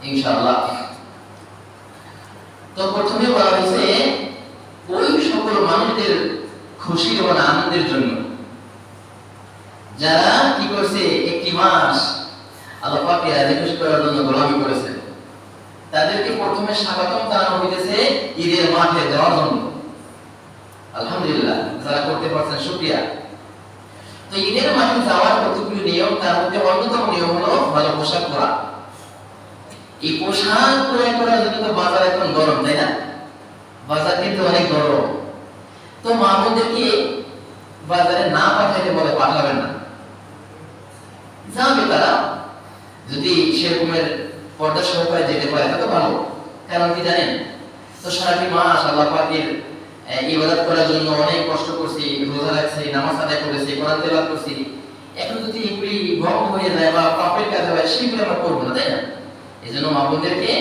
ইনশাআল্লাহ। তো প্রথমে বলা হয়েছে ওই সকল মানুষদের খুশি এবং আনন্দের জন্য যারা কি করছে একটি মাস আল্লাহ পাককে রাজি খুশি করার জন্য গোলামি করেছে, তাদেরকে প্রথমে স্বাগতম জানানো হইতেছে ঈদের মাঠে যাওয়ার জন্য। আলহামদুলিল্লাহ, যারা করতে পারছেন শুকরিয়া। তো ঈদের মাঠে যাওয়ার কতগুলো নিয়ম, তার মধ্যে অন্যতম নিয়ম হলো ভালো পোশাক পরা। এই পোশাক ক্রয় করার জন্য তো বাজার এখন গরম, তাই না? বাজার কিন্তু অনেক গরম। তো মা বোনদেরকে বাজারে না পাঠাইতে বলে পাঠাবেন না, যাবে তারা যদি সেরকমের পর্দা সহকারে যেতে পারে তত ভালো। কারণ কি জানেন তো, সারাটি মাস আল্লাহ পাকের ইবাদত করার জন্য অনেক কষ্ট করছি, রোজা রাখছি, নামাজ আদায় করেছি, কোরআন তেলাওয়াত করছি। এখন যদি এগুলি ভঙ্গ হয়ে যায় বা পাপের কাজ হয়, সেগুলো আমরা করবো না, তাই না? এই জন্য মা বোনদেরকে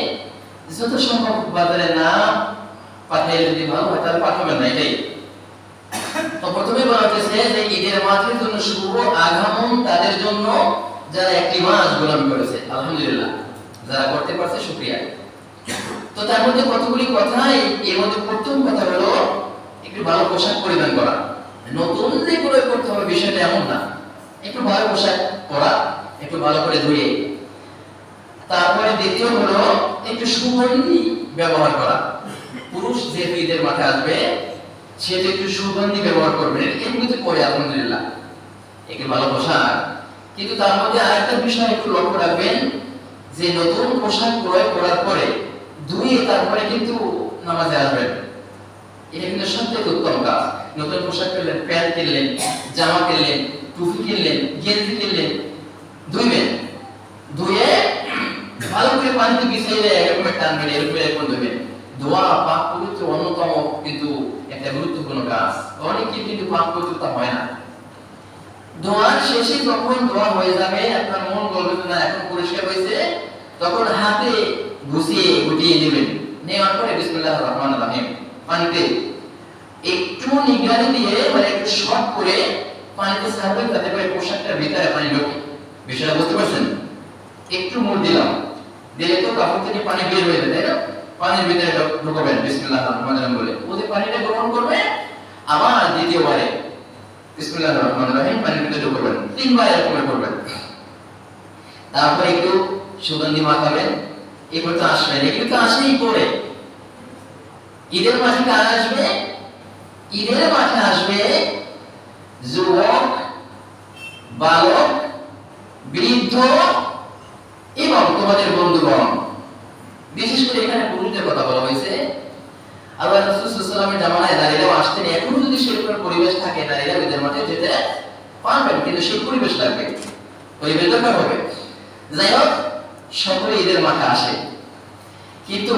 যত সম্ভব বাজারে না পাঠাইলে যদি ভালো হয় তাহলে পাঠাবেন না, এটাই। তো প্রথমে বলা হয়েছে যে ঈদের মাঠের জন্য শুভ আগমন তাদের জন্য যারা একটি মাস গোলামি করেছে। আলহামদুলিল্লাহ, যারা করতে পারছে শুকরিয়া। তো তার মধ্যে কতগুলি কথা, এর মধ্যে প্রথম কথা হলো একটু ভালো পোশাক পরিধান করা। নতুন যে ক্রয় করতে হবে বিষয়টা এমন না, একটু ভালো পোশাক পরা, একটু ভালো করে ধুয়ে। তারপরে দ্বিতীয় হলো একটু সুগন্ধি ব্যবহার করা। পুরুষ যেহেতু ঈদের মাঠে আসবে, সে একটু সুগন্ধি ব্যবহার করবে, এগুলো তো করে আলহামদুলিল্লাহ, একটু ভালো পোশাক। কিন্তু তার মধ্যে আরেকটা বিষয় একটু লক্ষ্য রাখবেন যে নতুন পোশাক ক্রয় করার পরে ধুয়ে তারপরে কিন্তু নামাজে আসবেন। এটা কিন্তু সবথেকে উত্তম কাজ। নতুন পোশাক কিনলেন, প্যান্ট কিনলেন, জামা কিনলেন, টুপি কিনলেন, গেঞ্জি কিনলেন, ধুইবেন, ধুয়ে ভালো করে পানিতে ভিজিয়ে এরকম টানবেন, এরকম ধুবেন। ধোয়া পাক পবিত্র অন্যতম কিন্তু একটা গুরুত্বপূর্ণ কাজ। অনেকে কিন্তু পাক পবিত্রতা হয় না। ধোয়ার শেষে যখন ধোয়া হয়ে যাবে, আপনার মন বলবে না এখন পরিষ্কার হয়েছে, তখন হাতে গুটিয়ে নেবেন। নেওয়ার পরে বিসমিল্লাহির রহমানির রহিম পানিতে একটু নিগারি দিয়ে, মানে একটু শর্ট করে পানিতে ছাড়বেন, যাতে করে পোশাকটার ভিতরে পানি ঢোকে। বিষয়টা বুঝতে পারছেন? একটু মুড় দিলাম, দিলে তো কাপড় থেকে পানি বের হয়ে যাবে, তাই না? পানির ভিতরে ঢোকাবেন বিসমিল্লাহির রহমানির রহিম বলে, ওই পানিটা গ্রহণ করবে। আবার দ্বিতীয়বারে বিসমিল্লাহির রহমানির রহিম পানির ভিতরে ঢোকাবেন, তিনবার এরকম করবেন। তারপর একটু সুগন্ধি মাখাবেন। এগুলো তো আসবে, এগুলো তো আসেই পরে। ঈদের মাঠে কারা আসবে? ঈদের মাঠে আসবে যুবক, বালক, বৃদ্ধ এবং তোমাদের বন্ধুগণ। বিশেষ করে এখানে পুরুষদের কথা বলা হয়েছে। আল্লাহ রাসূল সাল্লাল্লাহু আলাইহি ওয়াসাল্লামের জামানায় নারীরাও আসতেন। এখন যদি সেরকম পরিবেশ থাকে, নারীরা ঈদের মাঠে যেতে পারবেন, কিন্তু সেই পরিবেশ লাগবে, পরিবেশ দরকার হবে। যাই হোক, সকলে ঈদের মাঠে আসে, কিন্তু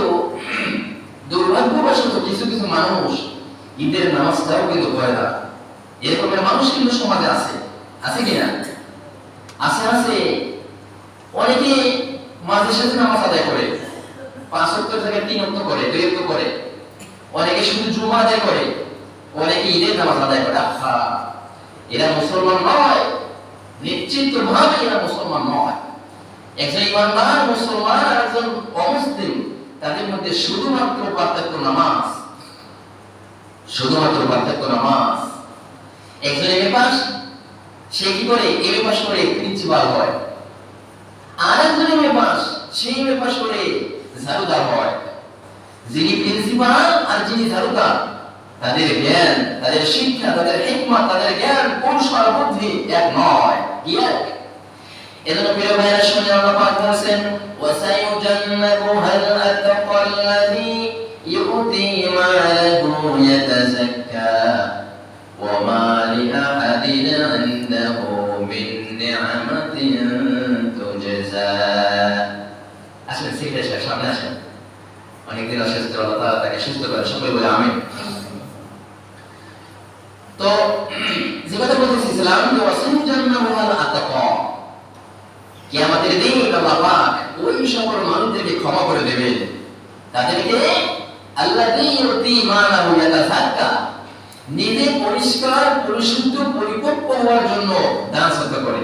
দুর্ভাগ্যবশত কিছু কিছু মানুষ ঈদের নামাজটাও কিন্তু পড়ে না। এরকমের মানুষ কিন্তু সমাজে আছে, আছে কিনা? আছে, আছে। অনেকে মাঝের সাথে নামাজ আদায় করে, 5 ওয়াক্ত থেকে 3 ওয়াক্ত করে, 2 ওয়াক্ত করে। অনেকে শুধু জুমা আদায় করে, অনেকে ঈদের নামাজ আদায় করে। আহা, এরা মুসলমান নয়, নিশ্চিতভাবে এরা মুসলমান নয়। একজন ইমানদার মুসলমান আর একজন অমুসলিম, তাদের মধ্যে শুধুমাত্র পার্থক্য নামাজ, শুধুমাত্র পার্থক্য নামাজ। একজন এমএ পাস, সে কি করে? এমএ পাস করে প্রিন্সিপাল হয়। আর একজন এমএ পাস, সেই এমএ পাস করে ঝাড়ুদার হয়। যিনি প্রিন্সিপাল আর যিনি ঝাড়ুদার, তাদের জ্ঞান, তাদের শিক্ষা, তাদের হিকমত, তাদের জ্ঞান, কৌশল, বুদ্ধি এক নয়, কি এক? এজন্য প্রিয় ভাইরা শুনে আল্লাহ পাক বলেছেন, ওয়াসায়ুজান্নাবুহাল আতাকাল্লাযী ইউতি মালাহু ইয়াতাযাক্কা ওয়া মা লিআহাদিন ইনদাহু মিন নি'মাতিন তুজজা। আসলে সিগারেট সামনে আসেন, অনেকদিন অসুস্থ, আল্লাহ তাআলা তাকে সুস্থ করে, সবাই বলে আমিন। তো যে কথা বলতেছিলাম, যে ওয়াসায়ুজান্নাবুহাল আতাকা, কিয়ামতের দিন আল্লাহ পাক ওই সকল মানুষদেরকে ক্ষমা করে দেবেন, তাদেরকে আল্লাযী ইউতি মালাহু ইয়াতাযাক্কা, নিজে পরিষ্কার, পরিশুদ্ধ, পরিপক্ক হওয়ার জন্য দান সদকা করে।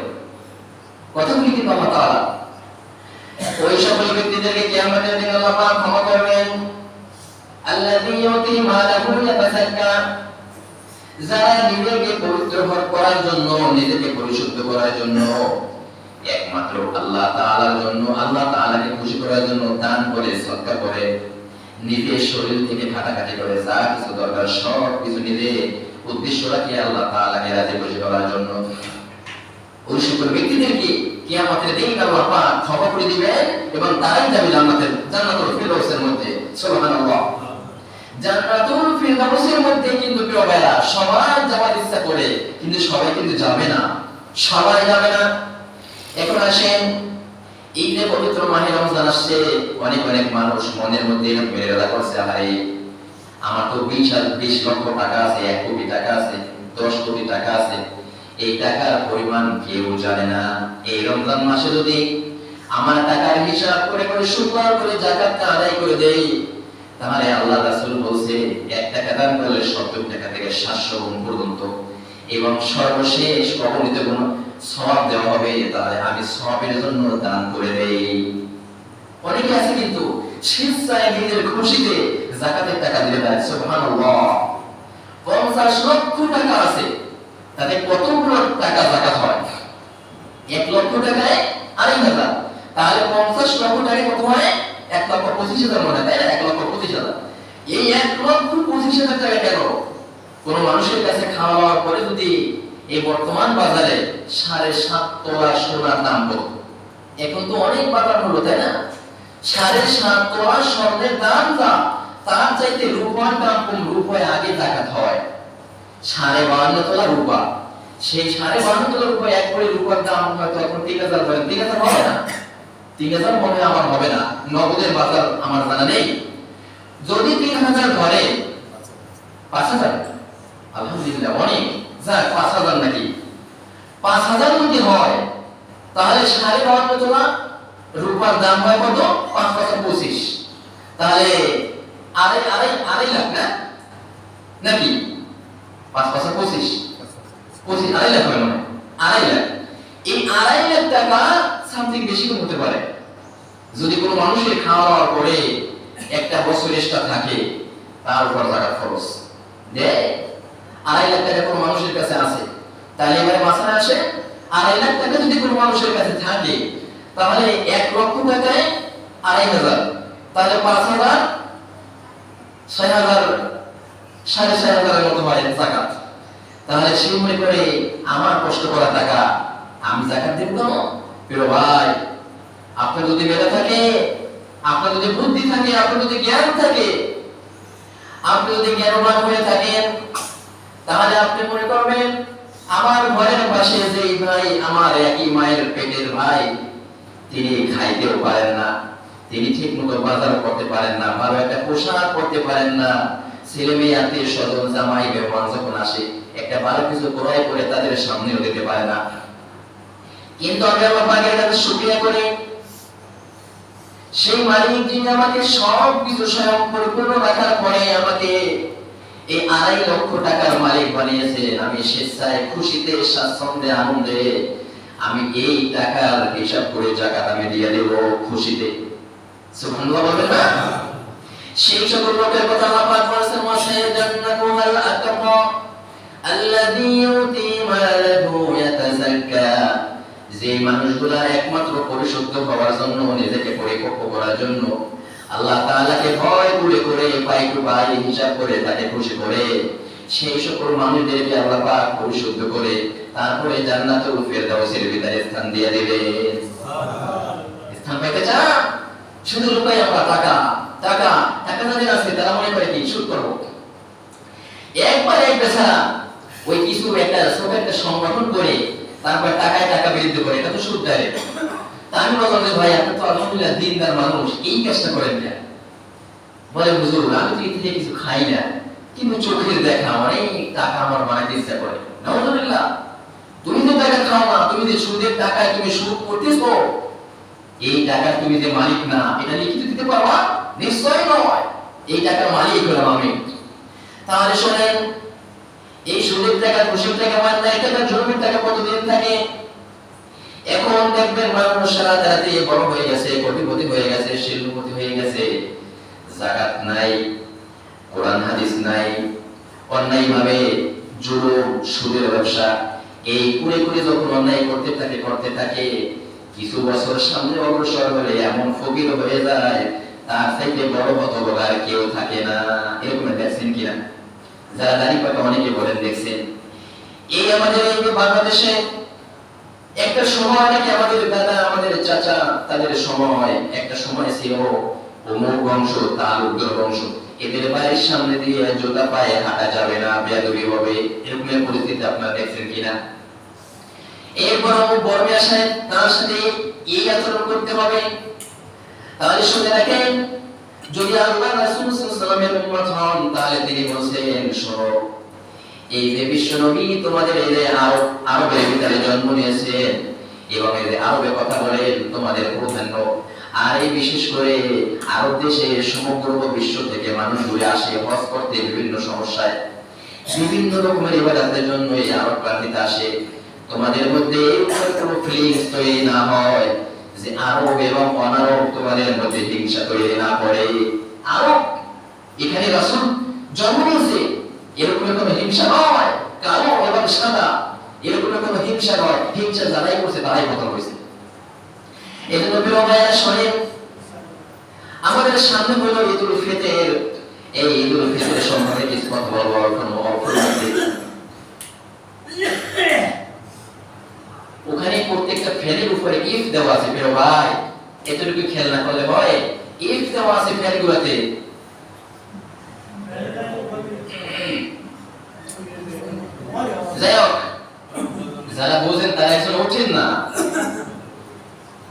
কথাগুলি কিন্তু আল্লাহ তাআলা ওই সকল ব্যক্তিদেরকে কিয়ামতের দিন আল্লাহ পাক ক্ষমা করবেন। আল্লাযী ইউতি মালাহু ইয়াতাযাক্কা, যারা নিজেকে পবিত্র করার জন্য, নিজেকে পরিশুদ্ধ করার জন্য, একমাত্র আল্লাহ তাআলার জন্য, আল্লাহ তাআলাকে খুশি করার জন্য দান করে, সদকা করে, নিজের শরীর থেকে খাটাখাটি করে, যা কিছু দরকার সব কিছু নিজে উদ্দেশ্য রাখে আল্লাহ তাআলাকে রাজি খুশি করার জন্য, ওই সকল ব্যক্তিদেরকে কিয়ামতের দিন আল্লাহ পাক ক্ষমা করে দিবেন এবং তারাই যাবে জান্নাতুল ফিরদাউসের মধ্যে। সুবহানাল্লাহ। জান্নাতুল ফিরদাউসের মধ্যে কিন্তু প্রিয় ভাইরা সবাই যাওয়ার ইচ্ছা করে, কিন্তু সবাই কিন্তু যাবে না, সবাই যাবে না। এখন আসেন, এই যে পবিত্র মাহে রমজান আসছে, অনেক অনেক মানুষ মনের মধ্যে এরকম মেরেলা করছে, আরে আমার তো 20 লক্ষ টাকা আছে, 1 কোটি টাকা আছে, 10 কোটি টাকা আছে, এই টাকার পরিমাণ কেউ জানে না। এই রমজান মাসে যদি আমার টাকার হিসাব করে করে সুন্দর করে যাকাতটা আদায় করে দেই, তাহলে আল্লাহ রাসূল বলছে 1 টাকা দান করলে 70 টাকা থেকে 700 গুণ পর্যন্ত এবং সর্বশেষ অগণিত গুণ সওয়াব দেওয়া হবে। তাহলে আমি সওয়াবের জন্য দান করে দেই। অনেকে আছে কিন্তু স্বেচ্ছায় নিজের খুশিতে যাকাতের টাকা দিয়ে দেয়। সুবহানাল্লাহ। 50 লক্ষ টাকা আছে, তাতে কতগুলো টাকা যাকাত হয়? 1 লক্ষ টাকায় 2,500, তাহলে 50 লক্ষ টাকায় কত হয়? 1,25,000 মনে হয়, তাই না? 1,25,000। এই 1,25,000 টাকা কেন? কোন মানুষের কাছে খাওয়ার পরে যদি এই বর্তমান বাজারে 7.5 তোলা সোনার দাম কত? এখন তো অনেক বাজার হলো, তাই না? 7.5 তোলা স্বর্ণের দাম যা, তার চাইতে রূপার দাম কম। রূপায় আগে যাকাত হয়। 52.5 তোলা রূপা, সেই 52.5 তোলা রূপা, 1 কোটি রূপার দাম হয়তো এখন 3,000 ধরেন, 3,000 হবে না, 3,000 মনে হয় আমার হবে না, নগদের বাজার আমার জানা নেই। যদি 3,000 ধরে, 5,000, আলহামদুলিল্লাহ অনেক, যাক 5,000 নাকি, 5,000 যদি হয়, তাহলে 52.5 তোলা রূপার দাম হয় কত? 5,25,000। তাহলে আড়াই লাখ না নাকি? 5,25,000, 2.5 লাখ হয়, মানে 2.5 লাখ। এই 2.5 লাখ টাকা সামথিং বেশি হতে পারে। যদি কোনো মানুষের খাওয়ার পরে একটা বছর এক্সট্রা থাকে, তার উপর যাকাত খরচ দেয়। 2.5 লাখ টাকা কোনো মানুষের কাছে আছে, তাহলে এবারে মাসে আসে 2.5 লাখ টাকা যদি কোনো মানুষের কাছে থাকে, তাহলে 1 লক্ষ টাকায় 2,500, তাহলে 5,000, 6,000, 6,500 মতো হয় যাকাত। তাহলে সে মনে করে আমার কষ্ট করা টাকা আমি যাকাত দেব কেন? প্রিয় ভাই, আপনার যদি মেধা থাকে, আপনার যদি বুদ্ধি থাকে, আপনার যদি জ্ঞান থাকে, আপনি যদি জ্ঞানবান হয়ে থাকেন, তাহলে আপনি মনে করবেন আমার ঘরের পাশে যেই ভাই, আমার একই মায়ের পেটের ভাই, তিনি খাইতেও পারেন না, তিনি ঠিক মতো বাজার করতে পারেন না, ভালো একটা পোশাক করতে পারেন না, ছেলে মেয়ে আত্মীয় স্বজন জামাই মেহমান যখন আসে একটা ভালো কিছু ক্রয় করে তাদের সামনেও দিতে পারে না। কিন্তু আমি আমার পাকের কাছে শুকরিয়া করি, সেই মালিক যিনি আমাকে সব কিছু স্বয়ং পরিপূর্ণ রাখার পরে আমাকে এই 2.5 লক্ষ টাকার মালিক বানিয়েছেন। আমি স্বেচ্ছায় খুশিতে স্বাচ্ছন্দ্যে আনন্দে আমি এই টাকার হিসাব করে যাকাত আমি দিয়ে দেব খুশিতে। সুবহানাল্লাহ বলেন না? সেই সকল লোকের কথা আল্লাহ পাক বলেছেন, ওয়াসায় জান্নাতুল আতকা আল্লাযী ইউতি মালাহু ইয়াতাযাক্কা, যে মানুষগুলা একমাত্র পরিশুদ্ধ হওয়ার জন্য, নিজেকে পরিপক্ক করার জন্য আল্লাহ তাআলাকে ভয় করে করে পাই টু পাই হিসাব করে তাকে খুশি করে, সেই সকল মানুষদেরকে আল্লাহ পাক পরিশুদ্ধ করে তারপরে জান্নাতুল ফিরদাউসের ভিতরে স্থান দিয়ে দিবেন। সুবহানাল্লাহ। স্থান পেতে চান? শুধু লোকাই আমরা টাকা টাকা টাকা যাদের আছে তারা মনে করে কি সুদ করব। একবার এক বেচারা ওই কিছু একটা ছোট একটা সংগঠন করে তারপর টাকায় টাকা বৃদ্ধি করে, এটা তো সুদ দেয়। তা আমি বললাম যে ভাই আপনি তো আলহামদুলিল্লাহ দিনদার মানুষ, এই কাজটা করেন না। বলে হুজুর আমি তো এতে কিছু খাই না, কিন্তু চোখের দেখা অনেক টাকা আমার বানাইতে ইচ্ছা করে। আলহামদুলিল্লাহ, তুমি তো টাকা খাও না, তুমি যে সুদের টাকায় তুমি সুদ করতেছো, এই টাকার তুমি যে মালিক না, এটা লিখিত দিতে পারবা? নিশ্চয়ই নয়, এই টাকার মালিক হলাম আমি। তাহলে শোনেন, এই সুদের টাকা, ঘুষের টাকা, মান্দার টাকা, জমির টাকা কতদিন থাকে? এখন দেখবেন মানুষ রাতারাতি বড় হয়ে গেছে, কোটিপতি হয়ে গেছে, শিল্পপতি হয়ে গেছে, যাকাত নাই, কোরআন হাদিস নাই, অন্যায় ভাবে জুলুম, সুদের ব্যবসা, এই করে করে যখন অন্যায় করতে থাকে কিছু বছর সামনে অগ্রসর হলে এমন ফকির হয়ে যায় তার থেকে বড় হতভাগা আর কেউ থাকে না। এরকম দেখছেন কিনা? যারা দাড়ি পাকা অনেকে বলেন দেখছেন। এই আমাদের এই বাংলাদেশে একটা সময় নাকি আমাদের দাদা, আমাদের চাচা, তাদের সময় একটা সময় ছিল অমুক বংশ, তালুকদার বংশ, এদের বাড়ির সামনে দিয়ে জুতা পায়ে হাঁটা যাবে না, বেয়াদবি হবে। এরকম পরিস্থিতি আপনারা দেখছেন কিনা? এরপর বড় আসেন, তার সাথে এই আচরণ করতে হবে। তাহলে শুনে রাখেন, যদি আল্লাহ রাসূল সাল্লাল্লাহু আলাইহি ওয়াসাল্লামের উম্মত হন তাহলে তিনি বলেন, শোনো, এই যে বিশ্ব নবী তোমাদের এই যে আরবের ভিতরে জন্ম নিয়েছেন এবং এই যে আরবে কথা বলেন তোমাদের প্রধান্য, আর এই বিশেষ করে আরব দেশে সমগ্র বিশ্ব থেকে মানুষ ঘুরে আসে হজ করতে, বিভিন্ন সমস্যায় বিভিন্ন রকমের ইবাদতের জন্য এই আরব প্রান্তিতে আসে। তোমাদের মধ্যে কোনো ফিলিংস তৈরি না হয় যে আরব এবং অনারব তোমাদের মধ্যে হিংসা তৈরি না করে। আরব এখানে রাসূল জন্ম নিয়েছে, এরকম কোনো হিংসা নয়, কালো এবং সাদা এরকম কোনো হিংসা নয়, হিংসা যারাই করছে তারাই পতন হয়েছে। এই জন্য প্রিয় ভাইরা শোনেন, আমাদের সামনে হলো ঈদুল ফিতর। এই ঈদুল ফিতরের সম্পর্কে কিছু কথা বলবো। ওখানে প্রত্যেকটা ফ্যানের উপরে ইফ দেওয়া আছে। প্রিয় ভাই, এতটুকু খেয়াল না করলে হয়? ইফ দেওয়া আছে ফ্যানগুলোতে। যাই হোক, যারা বোঝেন তারা এখন ওঠেন না,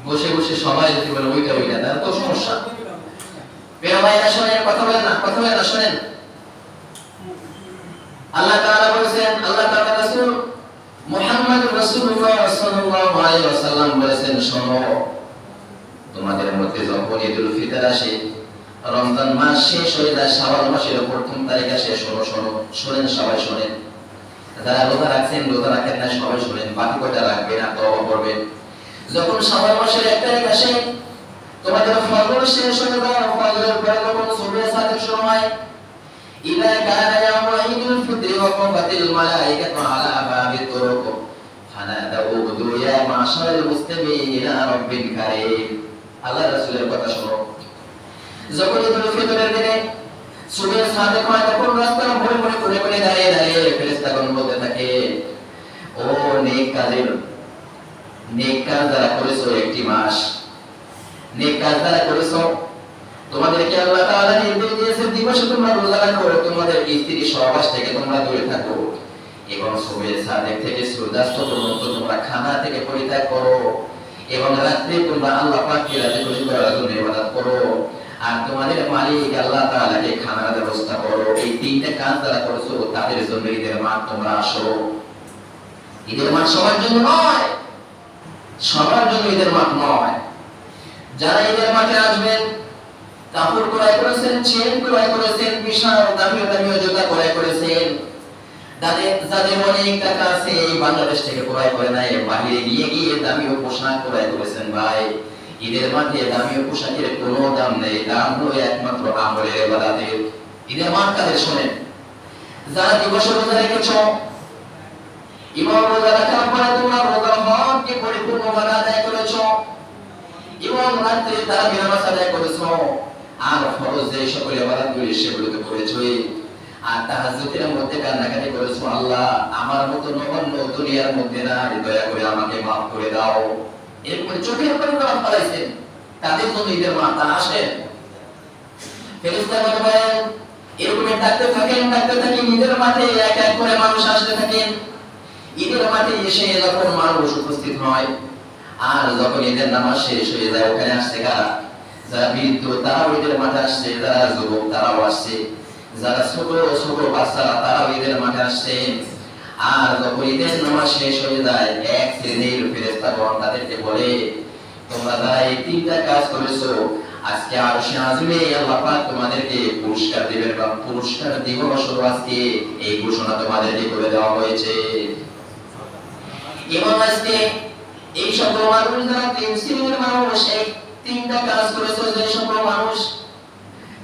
বসে বসে সবাই যদি বলে ওইটা ওইটা, তাহলে তো সমস্যা। প্রিয় ভাইরা শোনেন, কথা বলেন না, শোনেন। আল্লাহ তাআলা বলেছেন, আল্লাহ তাআলা রাসূল মুহাম্মদুর রাসূলুল্লাহ সাল্লাল্লাহু আলাইহি ওয়াসাল্লাম বলেছেন, শোনো, তোমাদের মধ্যে যখন ঈদুল ফিতর আসে, রমজান মাস শেষ হয়ে যায়, শাওয়াল মাসের প্রথম তারিখ আসে, শোনেন সবাই শোনেন। যারা রোজা রাখছেন, রোজা রাখেন না, সবাই শোনেন। বাকি কয়টা রাখবেন আর তওবা করবেন। যখন শাওয়াল মাসের 1 তারিখ আসে, তোমাদের ফজর শেষ হয়ে যায়, ফজরের পরে যখন সুবহে সাদিক শুরু হয়, ইদা কানা ইয়াউমু ঈদুল ফিতর ওয়া কাফাতিল মালাইকাতু আলা বাবি তুরুক ফানাদাউ বুদু ইয়া মাশারাল মুসলিমিন ইলা রাব্বিল কারীম। আল্লাহ রাসূলের কথা শোনো, যখন ঈদুল ফিতরের দিনে সুবহে সাদিক হয়, তখন রাস্তার মোড়ে করে দাঁড়িয়ে ফেরেশতাগণ বলতে থাকে, ও নেক কাজ যারা করেছো, একটি মাস নেক কাজ যারা করেছো, তোমাদেরকে আল্লাহ তাআলা নির্দেশ দিয়েছে দিবসে তোমরা রোজা রাখো, তোমাদের স্ত্রী সহবাস থেকে তোমরা দূরে থাকো, এবং সুবহে সাদিক থেকে সূর্যাস্ত পর্যন্ত তোমরা খানা থেকে পরিত্যাগ করো, এবং রাত্রে তোমরা আল্লাহ পাককে রাজি খুশি করার জন্য ইবাদত করো, আর তোমাদের মালিক আল্লাহ তাআলাকে খানার ব্যবস্থা করো। এই তিনটা কাজ যারা করেছো তাদের জন্য ঈদের মাঠ তোমরা আসো। ঈদের মাঠ সবার জন্য নয়, সবার জন্য ঈদের মাঠ নয়। যারা ঈদের মাঠে আসবেন, কাপড় ক্রয় করেছেন, চেন ক্রয় করেছেন, বিশাল দামি জুতা ক্রয় করেছেন, যাদের অনেক টাকা আছে, এই বাংলাদেশ থেকে ক্রয় করে নাই, বাইরে গিয়ে দামি পোশাক ক্রয় করেছেন। ভাই, ঈদের মাঠে দামি পোশাকের কোনো দাম নেই, দাম হলো একমাত্র আমলের ইবাদতের। ঈদের মাঠ কাদের শোনেন? যারা দিবসে রোজা রেখেছো, এবং রোজা রাখার পরে তোমরা রোজার হককে পরিপূর্ণভাবে আদায় করেছো, এবং রাত্রে তারাবির নামাজ আদায় করেছো, আর ফরজ যে সকল ইবাদতগুলি সেগুলোকে করেছো, আর তাহাজ্জুদের মধ্যে কান্নাকাটি করেছো, আল্লাহ আমার মতো নগণ্য দুনিয়ার মধ্যে না, দয়া করে আমাকে মাফ করে দাও। এরপরে চোখের উপরে কলম ফেলাইছেন, তাদের জন্য ঈদের মাঠ। তারা আসেন, ফেরেশতাগণ বলেন, এরকম ডাকতে থাকেন ঈদের মাঠে এক এক করে মানুষ আসতে থাকেন। ঈদের মাঠে এসে যখন মানুষ উপস্থিত হয়, আর যখন ঈদের নামাজ শেষ হয়ে যায়, ওখানে আসছে কারা? যারা বৃদ্ধ তারাও ঈদের মাঠে আসছে, যারা যুবক তারাও আসছে, যারা ছোট বাচ্চারা তারাও ঈদের মাঠে আসছে। আর যখন ঈদের নামাজ শেষ হয়ে যায়, এক শ্রেণীর ফেরেশতাগণ তাদেরকে বলে, তোমরা যারা এই তিনটা কাজ করেছো, আজকে আরশে আযমে আল্লাহ পাক তোমাদেরকে পুরস্কার দিবেন, বা পুরস্কার দিবস আজকে এই ঘোষণা তোমাদেরকে করে দেওয়া হয়েছে। এবং আজকে এই সকল মানুষ যারা তিন শ্রেণীর মানুষ, এই তিনটা কাজ করেছে, যে সকল মানুষ,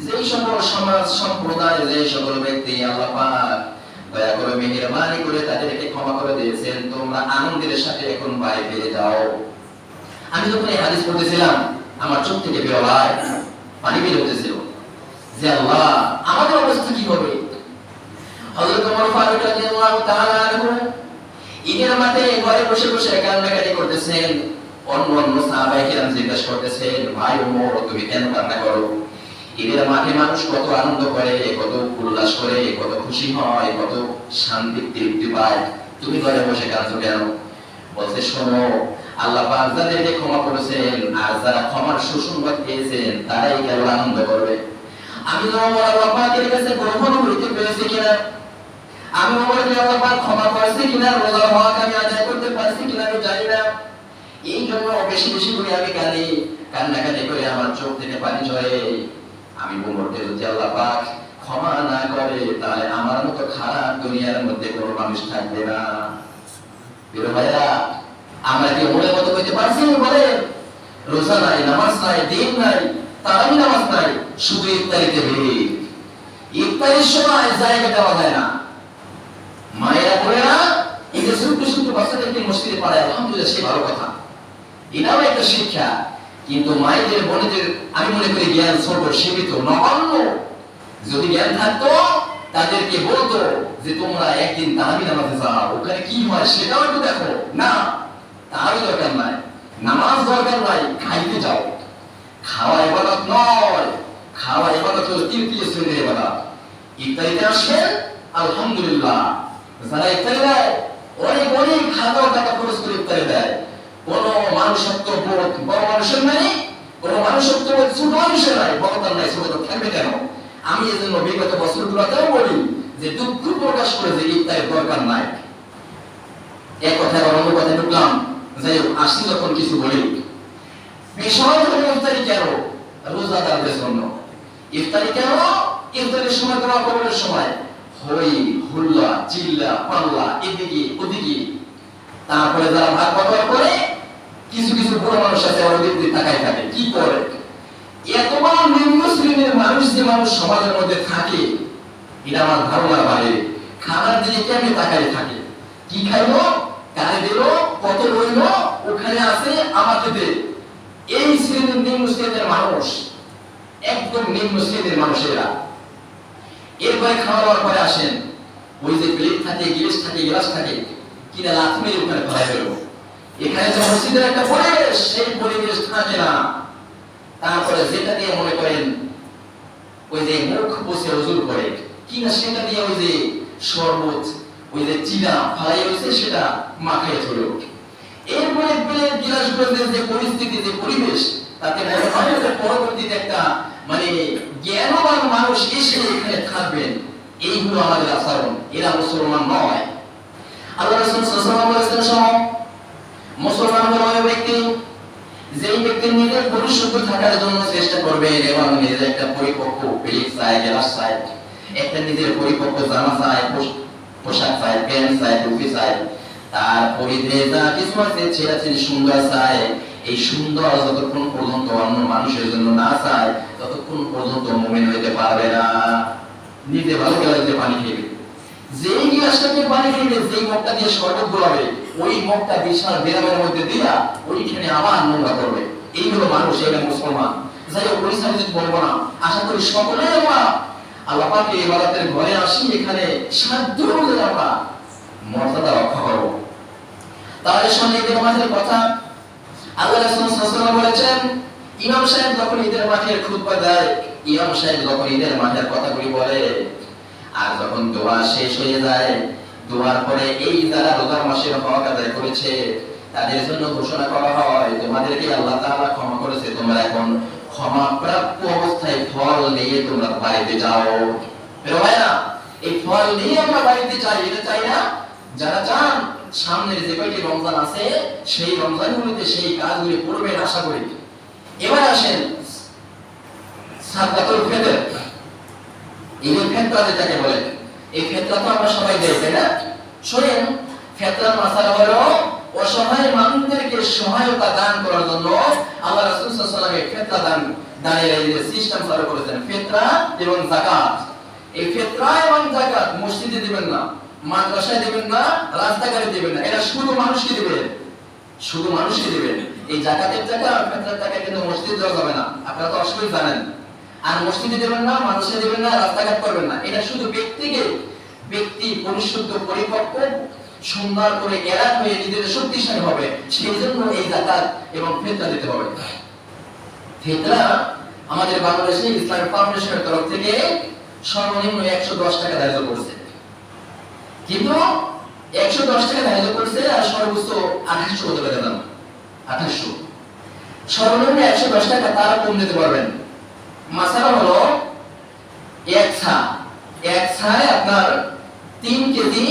যে সকল সমাজ সম্প্রদায়, যে সকল ব্যক্তি আল্লাহ পাক দয়া করে মেহেরবানি করে তাদেরকে ক্ষমা করে দিয়েছেন, তোমরা আনন্দের সাথে এখন বাড়ি ফিরে যাও। আমি যখন এই হাদিস পড়তেছিলাম আমার চোখ থেকে বেরোয় পানি বের হতেছিল যে আল্লাহ আমাদের অবস্থা কি হবে। হযরত ওমর ফারুক রাদিয়াল্লাহু তাআলা আনহু ঈদের মাঠে ঘরে বসে বসে কান্নাকাটি করতেছেন। অন্য সাহাবায়ে কেরাম জিজ্ঞাসা করতেছেন, ভাই ওমর তুমি কেন কান্না করো? ঈদের মাঠে মানুষ কত আনন্দ করে, কত উল্লাস করে, কত খুশি হয়, কত শান্তি তৃপ্তি পায়, তুমি ঘরে বসে কাঁদছো কেন? বলতে শোনো, আল্লাহ পাক যাদেরকে ক্ষমা করেছেন আর যারা ক্ষমার সুসংবাদ পেয়েছেন তারাই কেবল আনন্দ করবে। আমি তো আল্লাহ পাকের কাছে গ্রহণ করতে পেরেছি কিনা, আমি ওমরকে আল্লাহ পাক ক্ষমা করেছে কিনা, রোজা হক আমি আদায় করতে পারছি কিনা আমি জানি না। এই জন্য বেশি বেশি করে আমি কাঁদি, কান্নাকাটি করে আমার চোখ থেকে পানি ঝরে। আমি ওমরকে যদি আল্লাহ পাক ক্ষমা না করে তাহলে আমার মতো খারাপ দুনিয়ার মধ্যে কোনো মানুষ থাকবে না। প্রিয় ভাইরা, আমরা কি ওমরের মতো হইতে পারছি? বলে রোজা নাই, নামাজ নাই, দিন নাই, তারাবি নামাজ নাই, শুধু ইফতারিতে ভিড়। ইফতারির সময় জায়গা দেওয়া যায় না। মায়েরা বোনেরা এই যে ছোট্ট ছোট্ট বাচ্চাদেরকে মসজিদে পড়ায়, আলহামদুলিল্লাহ সে ভালো কথা, এটাও একটা শিক্ষা। কিন্তু মায়েদের বোনেদের আমি মনে করি জ্ঞান ছোট, সীমিত, নগণ্য। যদি জ্ঞান থাকতো তাদেরকে বলতো যে তোমরা একদিন তারাবি নামাজে যাও, ওখানে কি হয় সেটাও একটু দেখো। না, তারাবি দরকার নাই, নামাজ দরকার নাই, খাইতে যাও। খাওয়া ইবাদত নয়, খাওয়া ইবাদত হলো তৃতীয় শ্রেণীর ইবাদত। ইফতারিতে আসেন আলহামদুলিল্লাহ, যারা ইফতারি দেয় অনেক অনেক হাজার টাকা খরচ করে ইফতারি দেয়। কোন মানুষত্ব বোধ বড় মানুষের নাই, কোন মানুষত্ব বোধ ছোট মানুষের নাই, বড়তার নাই, ছোটতা থাকবে কেন? আমি এজন্য বিগত বছরগুলোতেও বলি যে দুঃখ প্রকাশ করে যে ইফতারের দরকার নাই। এক কথা অন্য কথা ঢুকলাম, যাই হোক আসি যখন কিছু বলি, বিষয় হলো ইফতারি কেন? রোজাদারদের জন্য ইফতারি কেন? ইফতারের সময় দোয়া কবুলের সময় হই হুল্লা চিল্লা পাল্লা এদিকে ওদিকে, তারপরে যারা ভাগ বটরা করে কিছু কিছু বড় মানুষ আছে ওদের দিকে তাকায় থাকে, কি করে? এতবার নিম্ন শ্রেণীর মানুষ যে মানুষ সমাজের মধ্যে থাকে, এটা আমার ধারণার বাইরে। খানার দিকে কেমনি তাকায় থাকে, কি খাইলো, কারে দিল, কত রইল, ওখানে আছে আমাকে দে। এই শ্রেণীর নিম্ন শ্রেণীর মানুষ, একদম নিম্ন শ্রেণীর মানুষেরা। এরপরে খাওয়া দাওয়ার পরে আসেন, ওই যে প্লেট থাকে, গিলাস থাকে, গ্লাস থাকে, কিনা লাথ মেরে ওখানে ফেলাই ফেলবো। এখানে যে মসজিদের একটা পরিবেশ, সেই পরিবেশ থাকে না। তারপরে যেটা দিয়ে মনে করেন ওই যে মুখ বসে ওজুর করে কিনা, সেটা দিয়ে ওই যে শরবত, ওই যে চিনা ফেলাই হয়েছে সেটা মাখাই ধরো। এরপরে প্লেট গিলাস যে পরিস্থিতি, যে পরিবেশ, তাতে মনে হয় যে পরবর্তীতে একটা মানে জ্ঞানবান মানুষ এসে এখানে থাকবেন। এইগুলো আমাদের আচরণ, এরা মুসলমান নয়। আল্লাহ রাসূল সাল্লাল্লাহু আলাইহি ওয়াসাল্লাম মুসলমান হলো ওই ব্যক্তি যেই ব্যক্তি নিজের পরিশুদ্ধ থাকার জন্য চেষ্টা করবে এবং নিজের একটা পরিপক্ক প্লেট চাই, গ্লাস চাই, একটা নিজের পরিপক্ক জামা চাই, পোশাক চাই, প্যান্ট চাই, টুপি চাই, তার পরিধে যা কিছু আছে সেটা সুন্দর চাই। এই সুন্দর যতক্ষণ পর্যন্ত অন্য মানুষের জন্য না চায় ততক্ষণ পর্যন্ত মুমিন হইতে পারবে না। নিজে ভালো গেলে পানি খেবে, যেই গ্লাসটাকে পানি খেবে, যেই মগটা দিয়ে শরবত গোলাবে, ওই মগটা বিশাল বেরামের মধ্যে দিয়া ওইখানে আবার নোংরা করবে। এই হলো মানুষ, এটা মুসলমান। যাই হোক পরিষ্কার বলবো না, আশা করি সকলেই আমরা আল্লাহ পাকের ইবাদতের ঘরে আসি, এখানে সাধ্য অনুযায়ী আমরা মর্যাদা রক্ষা করবো। তাহলে সামনে ঈদের মাঠের কথা আল্লাহ রাসূল সাল্লাল্লাহু আলাইহি ওয়াসাল্লাম বলেছেন, ইমাম সাহেব যখন ঈদের মাঠের খুতবা দেয়, ইমাম সাহেব যখন ঈদের মাঠের কথাগুলি বলে, আর যখন দোয়া শেষ হয়ে যায়, দোয়ার পরে এই যারা রোজার মাসের হক আদায় করেছে তাদের জন্য ঘোষণা করা হয়, তোমাদেরকে আল্লাহ তাআলা ক্ষমা করেছে, তোমরা এখন ক্ষমা প্রাপ্ত অবস্থায় ফল নিয়ে তোমরা বাড়িতে যাও। বেরো ভাই না, এই ফল নিয়ে আমরা বাড়িতে যাই, এটা চাই না? যারা চান সামনের যে কয়টি রমজান আছে সেই রমজানগুলোতে সেই কাজগুলি করবেন আশা করি। এবার আসেন সাদকাতুল ফিতর, ঈদুল ফিতর যেটাকে বলে, এই ফিতরা তো আমরা সবাই দেই, তাই না? শুনেন, ফিতরার মাসালা হলো অসহায় মানুষদেরকে সহায়তা দান করার জন্য আল্লাহ রাসূল সাল্লাল্লাহু আলাইহি ওয়াসাল্লাম ফিতরা দানের এই যে সিস্টেম চালু করেছেন, ফিতরা এবং যাকাত। এই ফিতরা এবং যাকাত মসজিদে দিবেন না, মাদ্রাসায় দিবেন না, রাস্তাঘাটে দিবেন না, এটা শুধু মানুষকে দিবেন, শুধু মানুষকে দিবেন। এই যাকাতের টাকা আর ফিতরার টাকা কিন্তু মসজিদে দেওয়া যাবে না, আপনারা তো অবশ্যই জানেন। আর মসজিদে দিবেন না, মানুষে দিবেন না, রাস্তাঘাট করবেন না, এটা শুধু ব্যক্তি পরিশুদ্ধ পরিপক্ক সুন্দর করে এলাক হয়ে নিজেদের শক্তিশালী হবে, সেই জন্য এই যাকাত এবং ফিতরা দিতে হবে। ফিতরা আমাদের বাংলাদেশে ইসলামিক ফাউন্ডেশনের তরফ থেকে সর্বনিম্ন 110 টাকা ধার্য করছে, কিন্তু 110 টাকা ধার্য করছে আর সর্বোচ্চ 2800 টাকা দাম, 2800। সর্বনিম্ন 110 টাকা, তারা কম দিতে পারবেন। মাসালা হলো এক ছায় আপনার 3 কেজি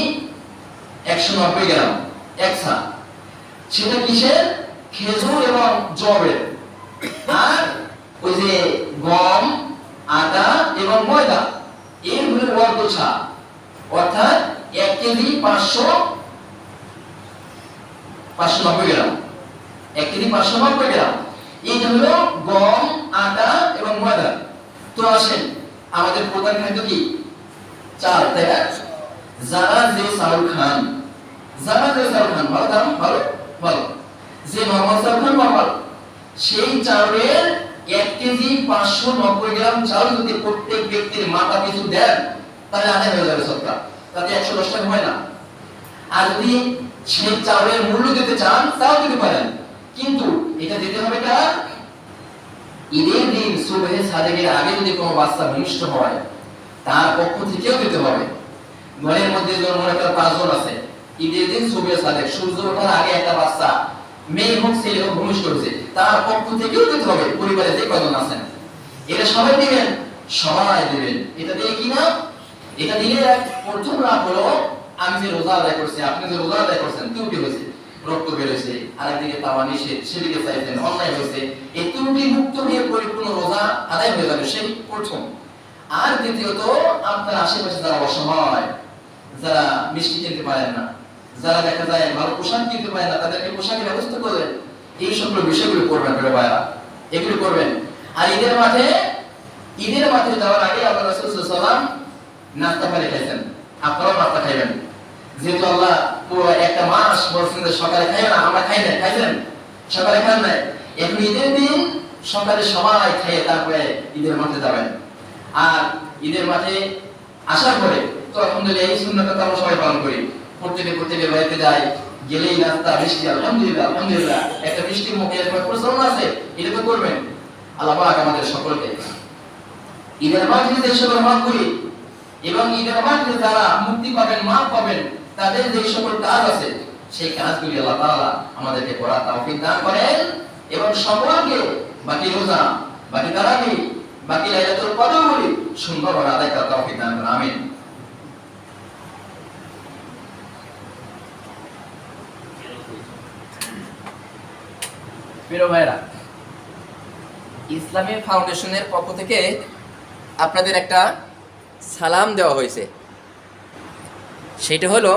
190 গ্রাম এক ছা, সেটা কিসের? খেজুর এবং জবের। আর ওই যে গম, আটা এবং ময়দা, এইগুলোর অর্ধ ছা, অর্থাৎ 1 কেজি 590 গ্রাম, 1 কেজি 590 গ্রাম। এইটা হলো গম, আটা এবং ময়দা। তো আসেন, আমাদের প্রধান খাদ্য কি? চাল, তাই না? যারা যে চাউল খান, ভালো দাম, ভালো যে নরমাল চাউল খান, নরমাল, সেই চাউলের 1 কেজি 590 গ্রাম চাউল যদি প্রত্যেক ব্যক্তির মাথা পিছু দেন, তাহলে আদায় হয়ে যাবে সদকা, তাতে 110 টাকা হয় না। আর যদি সেই চাউলের মূল্য দিতে চান, তাও দিতে পারেন, কিন্তু এটা দিতে হবে কার? ঈদের দিন সুবহে সাদেকের আগে যদি কোনো বাচ্চা ভূমিষ্ঠ হয়, তার পক্ষ থেকেও দিতে হবে। ঘরের মধ্যে যখন মনে করেন 5 জন আছে, ঈদের দিন সুবহে সাদেক, সূর্য ওঠার আগে একটা বাচ্চা, মেয়ে হোক ছেলে হোক, ভূমিষ্ঠ হয়েছে, তার পক্ষ থেকেও দিতে হবে। পরিবারে যে কজন আছেন, এটা সবাই দিবেন, সবাই দিবেন। এটা দিয়ে কি না? এটা দিলে প্রথম লাভ হলো, আমি যে রোজা আদায় করছি, আপনি যে রোজা আদায় করছেন, ত্রুটি হয়েছে, রক্ত বের হয়েছে, আরেকদিকে তাওয়া নিষেধ, সেদিকে চাইছেন, অন্যায় হয়েছে, এই ত্রুটি মুক্ত হয়ে পরিপূর্ণ রোজা আদায় হয়ে যাবে, সেই প্রথম। আর দ্বিতীয়ত, আপনার আশেপাশে যারা অসহায়, যারা মিষ্টি কিনতে পারেন না, যারা দেখা যায় ভালো পোশাক কিনতে পারেন না, তাদেরকে পোশাকের ব্যবস্থা করবেন। এই সকল বিষয়গুলো করবেন ভাইরা, এগুলো করবেন। আর ঈদের মাঠে যাওয়ার আগে আল্লাহ রাসূল সাল্লাল্লাহু আলাইহি ওয়াসাল্লাম নাস্তা পানি খাইছেন, আপনারাও নাস্তা খাইবেন। যেহেতু আল্লাহ পুরো একটা মাস বলছেন যে সকালে খাইবেন না, আমরা খাই না, খাইছেন? সকালে খান নাই। এখন ঈদের দিন সকালে সবাই খেয়ে তারপরে ঈদের মাঠে যাবেন। আর ঈদের মাঠে আসার পরে তো আলহামদুলিল্লাহ এই সুন্নাতটা আমরা সবাই পালন করি, প্রত্যেকে বাড়িতে যাই, গেলেই নাস্তা, মিষ্টি, আলহামদুলিল্লাহ একটা মিষ্টির মুখে প্রচলন আছে, এটা তো করবেন। আল্লাহ পাক আমাদের সকলকে ঈদের মাঠে যে সকল মাফ করি, এবং ঈদের মাঠে যারা মুক্তি পাবেন, মাফ পাবেন, তাদের যে সকল কাজ আছে, সেই কাজগুলি আল্লাহ তাআলা আমাদেরকে করার তৌফিক দান করেন, এবং সকলকে বাকি রোজা, বাকি তারাবি, বাকি লাইলাতুল কদরগুলি সুন্দরভাবে আদায় করার তৌফিক দান করেন। আমিন। প্রিয় ভাইরা, ইসলামী ফাউন্ডেশনের পক্ষ থেকে আপনাদের একটা সালাম দেওয়া হয়েছে, সেটা হলো